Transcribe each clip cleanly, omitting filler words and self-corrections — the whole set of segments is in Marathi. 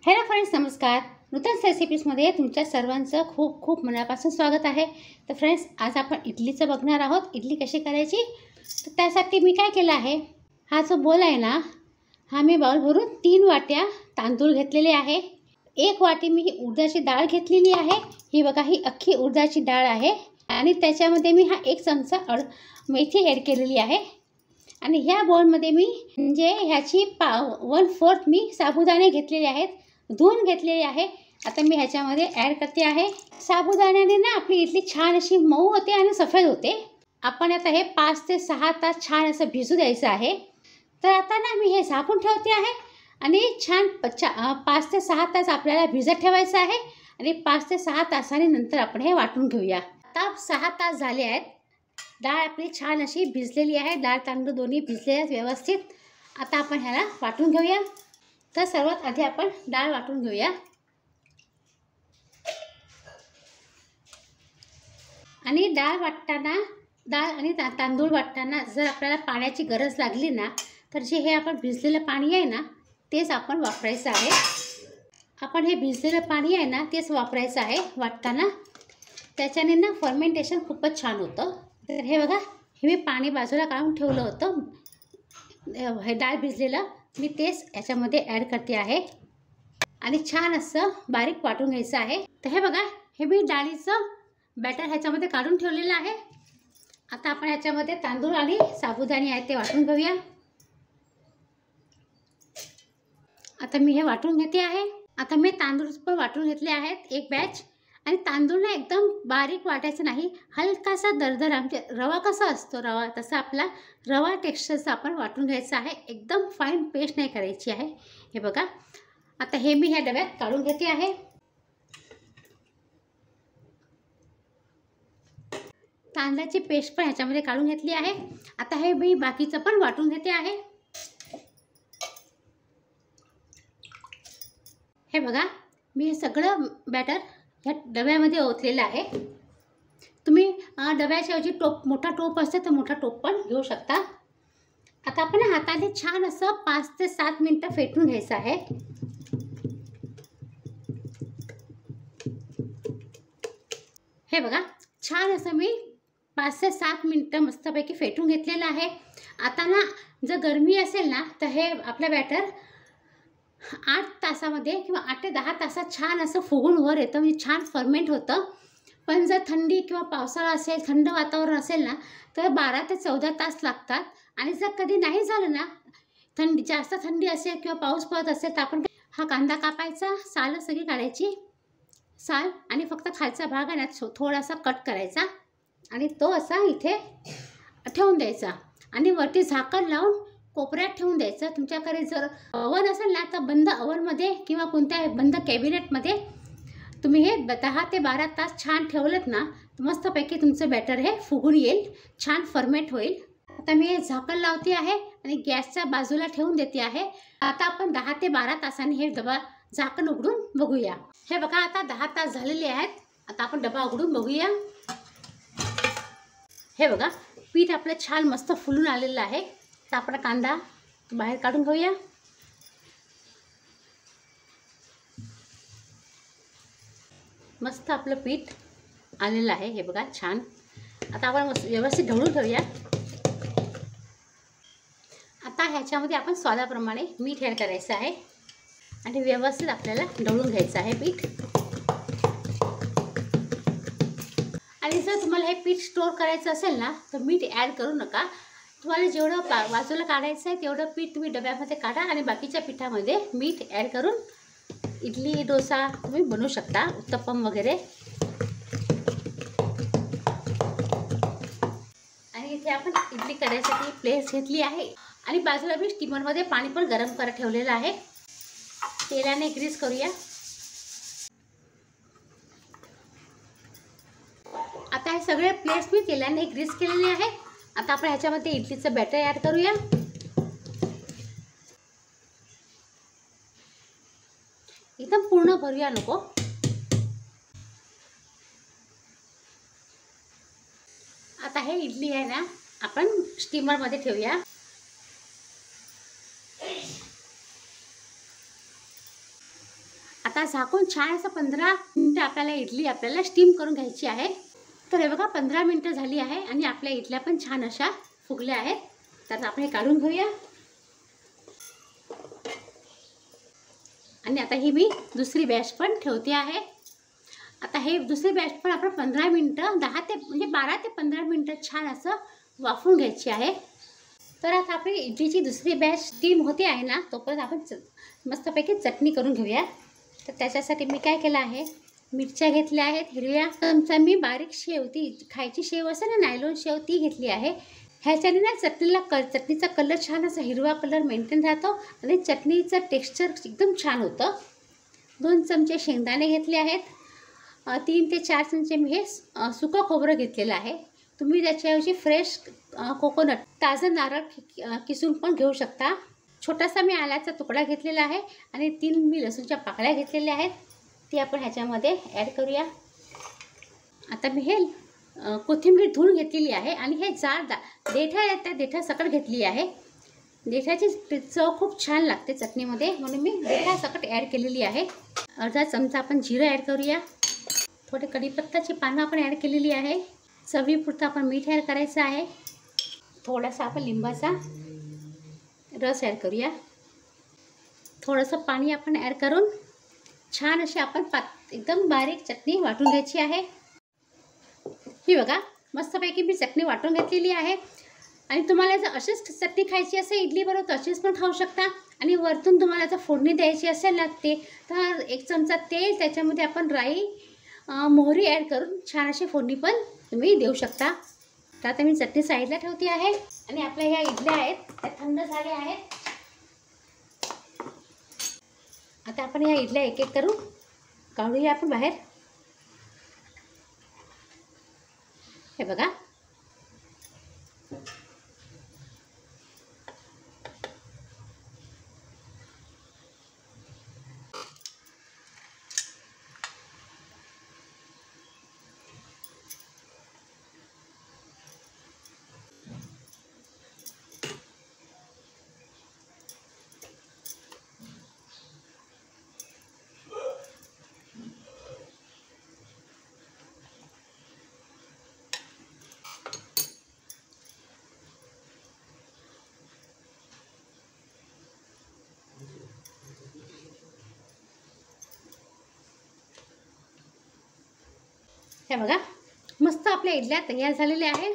हॅलो फ्रेंड्स, नमस्कार. नूतन रेसिपीजमध्ये तुमच्या सर्वांचं खूप खूप मनापासून स्वागत आहे. तर फ्रेंड्स, आज आपण इडलीचं बघणार आहोत. इडली कशी करायची. तर त्यासाठी मी काय केलं आहे, हा जो बोल आहे ना, हा मी बाउल भरून 3 वाट्या तांदूळ घेतलेले आहे. 1 वाटी मी उडदाची डाळ घेतलेली आहे. ही बघा, ही अख्खी उडदाची डाळ आहे. आणि त्याच्यामध्ये मी हा 1 चमचा मेथी ॲड केलेली आहे. आणि ह्या बोलमध्ये मी म्हणजे ह्याची 1/4 मी साबुदाणे घेतलेले आहेत, धुवून घेतलेले आहे. आता मी ह्याच्यामध्ये ॲड करते आहे. साबुदाण्याने ना आपली इडली छान अशी मऊ होते आणि सफेद होते. आपण आता हे 5 ते 6 तास छान असं भिजू द्यायचं आहे. तर आता ना मी हे झाकून ठेवते आहे आणि छान 5 ते 6 तास आपल्याला भिजत ठेवायचं आहे. आणि 5 ते 6 तासांनी नंतर आपण हे वाटून घेऊया. आता 6 तास झाले आहेत. डाळ आपली छान अशी भिजलेली आहे. डाळ तांदूळ दोन्ही भिजले आहेत व्यवस्थित. आता आपण ह्याला वाटून घेऊया. तर सर्वात आधी आपण डाळ वाटून घेऊया. आणि डाळ वाटताना, डाळ आणि तांदूळ वाटताना जर आपल्याला पाण्याची गरज लागली ना, तर जे हे आपण भिजलेलं पाणी आहे ना, तेच आपण वापरायचं आहे. आपण हे भिजलेलं पाणी आहे ना, तेच वापरायचं आहे वाटताना. त्याच्याने ना फर्मेंटेशन खूपच छान होतं. तर हे बघा, हे मी पाणी बाजूला काढून ठेवलं होतं. हे डाळ भिजलेलं मी तेच याच्यामध्ये ॲड करते आहे. आणि छान असं बारीक वाटून घ्यायचं आहे. तर हे बघा, हे मी डाळीचं बॅटर ह्याच्यामध्ये काढून ठेवलेलं आहे. आता आपण ह्याच्यामध्ये तांदूळ आणि साबुदाणे आहे ते वाटून घेऊया. आता मी हे वाटून घेते आहे. आता मी तांदूळ पण वाटून घेतले आहेत, एक बॅच. आणि तांदूळ ना एकदम बारीक वाटायचं नाही, हलकासा दरदर, आमचे रवा कसा असतो रवा, तसा आपला रवा टेक्स्चरचा आपण वाटून घ्यायचा आहे. एकदम फाईन पेस्ट नाही करायची आहे. हे बघा, आता हे मी ह्या डब्यात काढून घेते आहे. तांदळाची पेस्ट पण ह्याच्यामध्ये काढून घेतली आहे. आता हे मी बाकीचं पण वाटून घेते आहे. हे बघा, मी हे सगळं बॅटर ह्या डब्यामध्ये ओतलेलं आहे. तुम्ही डब्याच्या ऐवजी मोठा टोप असते तर मोठा टोप पण घेऊ शकता. आता आपण हाताने छान असं 5 ते 7 मिनिटं फेटून घ्यायचं आहे. हे बघा, छान असं मी 5 ते 7 मिनिटं मस्तपैकी फेटून घेतलेलं आहे. आता ना जर गरमी असेल ना, तर हे आपलं बॅटर 8 तासामध्ये किंवा 8 ते 10 तासात छान असं फुगून वर येतं, म्हणजे छान फर्मेंट होतं. पण जर थंडी किंवा पावसाळा असेल, थंड वातावरण असेल ना, तर 12 ते 14 तास लागतात. आणि जर कधी नाही झालं ना, जास्त थंडी असेल किंवा पाऊस पडत असेल, तर आपण हा कांदा कापायचा, साल सगळी काढायची, साल, आणि फक्त खालचा भाग आहे ना थोडासा कट करायचा आणि तो असा इथे ठेवून द्यायचा. आणि वरती झाकण लावून कोपऱ्यात ठेवून द्यायचं. तुमच्याकडे जर अवन असेल ना, तर बंद अवनमध्ये किंवा कोणत्या बंद कॅबिनेटमध्ये तुम्ही हे 10 ते 12 तास छान ठेवलं ना, तर मस्तपैकी तुमचं बॅटर हे फुगून येईल, छान फर्मेंट होईल. आता मी हे झाकण लावते आहे आणि गॅसच्या बाजूला ठेवून देते आहे. आता आपण 10 ते 12 तासांनी हे डबा झाकण उघडून बघूया. हे बघा, आता 10 तास झालेले आहेत. आता आपण डबा उघडून बघूया. हे बघा, पीठ आपलं छान मस्त फुलून आलेलं आहे. तर आपण कांदा बाहेर काढून घेऊया. मस्त आपलं पीठ आलेलं आहे. हे बघा, छान. आता आपण व्यवस्थित ढवळून ठेवूया. आता ह्याच्यामध्ये आपण स्वादाप्रमाणे मीठ ॲड करायचं आहे आणि व्यवस्थित आपल्याला ढवळून घ्यायचं आहे पीठ. आणि जर तुम्हाला हे पीठ स्टोर करायचं असेल ना, तर मीठ ॲड करू नका. तुम्हाला जेवढं बाजूला काढायचं आहे तेवढं पीठ तुम्ही डब्यामध्ये काढा आणि बाकीच्या पिठामध्ये मीठ ॲड करून इडली, डोसा तुम्ही बनवू शकता, उत्तप्पम वगैरे. आणि इथे आपण इडली करायसाठी प्लेस घेतली आहे आणि बाजूला मी स्टीमरमध्ये पाणी पण गरम करत ठेवलेलं आहे. तेलाने ग्रीस करूया. आता हे सगळे प्लेट्स मी तेलाने ग्रीस केलेले आहे. आता आपण ह्याच्यामध्ये इडलीचं बॅटर ॲड करूया. एकदम पूर्ण भरूया नको. आता हे इडली आहे ना, आपण स्टीमरमध्ये ठेवूया. आता झाकून छान असं 15 मिनटं आपल्याला इडली आपल्याला स्टीम करून घ्यायची आहे. तर हे बघा 15 मिनटं झाली आहे आणि आपल्या इडल्या पण छान अशा फुगल्या आहेत. तर आपण हे काढून घेऊया. आणि आता ही मी दुसरी बॅच पण ठेवते आहे. आता हे दुसरी बॅच पण आपण 15 मिनटं 12 ते 15 मिनटं छान असं वाफवून घ्यायची आहे. तर आता आपली इडलीची दुसरी बॅच स्टीम होते आहे ना, तोपर्यंत आपण मस्तपैकी चटणी करून घेऊया. तर त्याच्यासाठी मी काय केलं आहे, मिरच्या घेतल्या आहेत हिरव्या. चमचा मी बारीक शेव, ती खायची शेव असते ना, नायलॉन शेव, ती घेतली आहे. ह्याच्याने ना चटणीचा कलर छान असा हिरवा कलर मेंटेन राहतो आणि चटणीचं टेक्स्चर एकदम छान होतं. 2 चमचे शेंगदाणे घेतले आहेत. 3 ते 4 चमचे मी हे सुकं खोबरं घेतलेलं आहे. तुम्ही त्याच्याऐवजी फ्रेश कोकोनट, ताजं नारळ किसून पण घेऊ शकता. छोटासा मी आल्याचा तुकडा घेतलेला आहे आणि 3 मी लसूणच्या पाकळ्या घेतलेल्या आहेत. ती आपण ह्याच्यामध्ये ॲड करूया. आता मी हे कोथिंबीर धुवून घेतलेली आहे आणि हे जाड देठा आहेत, त्या देठासकट घेतली आहे. देठाची चव खूप छान लागते चटणीमध्ये, म्हणून मी देठासकट ॲड केलेली आहे. अर्धा चमचा आपण जिरं ॲड करूया. थोडे कढीपत्त्याची पानं आपण ॲड केलेली आहे. चवीपुरतं आपण मीठ ॲड करायचं आहे. थोडासा आपण लिंबाचा रस ॲड करूया. थोडंसं पाणी आपण ॲड करून छान अशी आपण एकदम बारीक चटणी वाटून घ्यायची आहे. ही बघा मस्तपैकी मी चटणी वाटून घेतलेली आहे. आणि तुम्हाला जर अशीच चटणी खायची असेल इडलीबरोबर तर अशीच पण खाऊ शकता. आणि वरतून तुम्हाला जर फोडणी द्यायची असेल ना तर 1 चमचा तेल, त्याच्यामध्ये आपण राई, मोहरी ॲड करून छान अशी फोडणी पण तुम्ही देऊ शकता. तर आता मी चटणी साईडला ठेवते आहे आणि आपल्या ह्या इडल्या आहेत त्या थंड झाल्या आहेत. आता आपण ह्या इडल्या एक एक करून काढूया आपण बाहेर. हे बघा हे बघा मस्त आपल्या इडल्या तयार झालेल्या आहेत.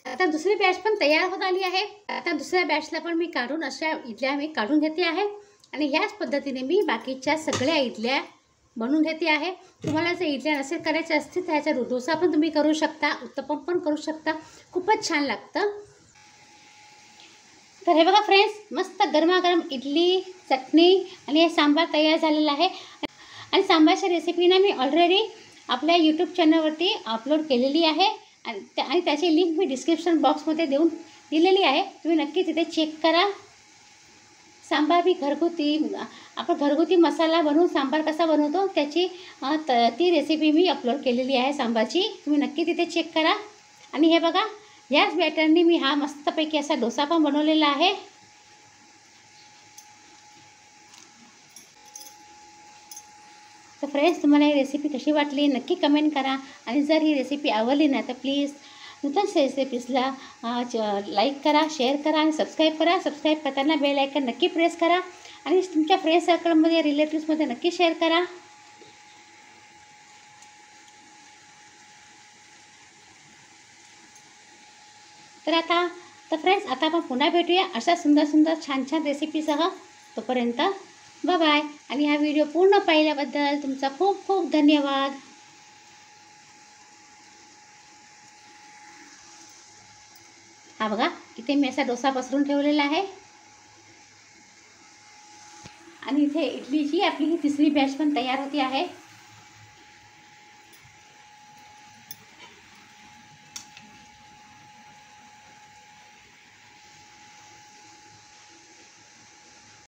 आता दुसरी बॅच पण तयार होत आली आहे. आता दुसऱ्या बॅचला पण मी काढून अशा इडल्या मी काढून घेते आहे आणि ह्याच पद्धतीने मी बाकीच्या सगळ्या इडल्या बनवून घेते आहे. तुम्हाला जर इडल्या नसेल करायच्या असतील तर ह्याचा डोसा पण तुम्ही करू शकता, उत्तप्पम पण करू शकता. खूपच छान लागतं. तर हे बघा फ्रेंड्स, मस्त गरमागरम इडली, चटणी आणि हे सांबार तयार झालेला आहे. आणि सांबारची रेसिपी ना मी ऑलरेडी आपल्या यूट्यूब चॅनलवरती अपलोड केलेली आहे आणि त्याची लिंक मी डिस्क्रिप्शन बॉक्समध्ये दिलेली आहे. तुम्ही नक्की तिथे चेक करा. सांबार मी आपण घरगुती मसाला बनवून सांबार कसा बनवतो त्याची ती रेसिपी मी अपलोड केलेली आहे सांबारची. तुम्ही नक्की तिथे चेक करा. आणि हे बघा ह्याच बॅटरनी मी हा मस्तपैकी असा डोसा पण बनवलेला आहे. तर फ्रेंड्स, तुम्हाला ही रेसिपी कशी वाटली नक्की कमेंट करा. आणि जर ही रेसिपी आवडली ना तर प्लीज नूतन रेसिपीजला लाईक करा, शेअर करा आणि सबस्क्राईब करा. सबस्क्राईब करताना बेल आयकन नक्की प्रेस करा आणि तुमच्या फ्रेंड सर्कलमध्ये, रिलेटिव्समध्ये नक्की शेअर करा. तर फ्रेंड्स, आता आपण पुन्हा भेटूया अशा सुंदर सुंदर छान छान रेसिपीसह. तोपर्यंत बाय बाय. आणि हा व्हिडिओ पूर्ण पाहिल्याबद्दल तुमचा खूप खूप धन्यवाद. हा बघा इथे मी असा डोसा पसरून ठेवलेला आहे आणि इथे इडलीची आपली ही तिसरी बॅच पण तयार होती आहे.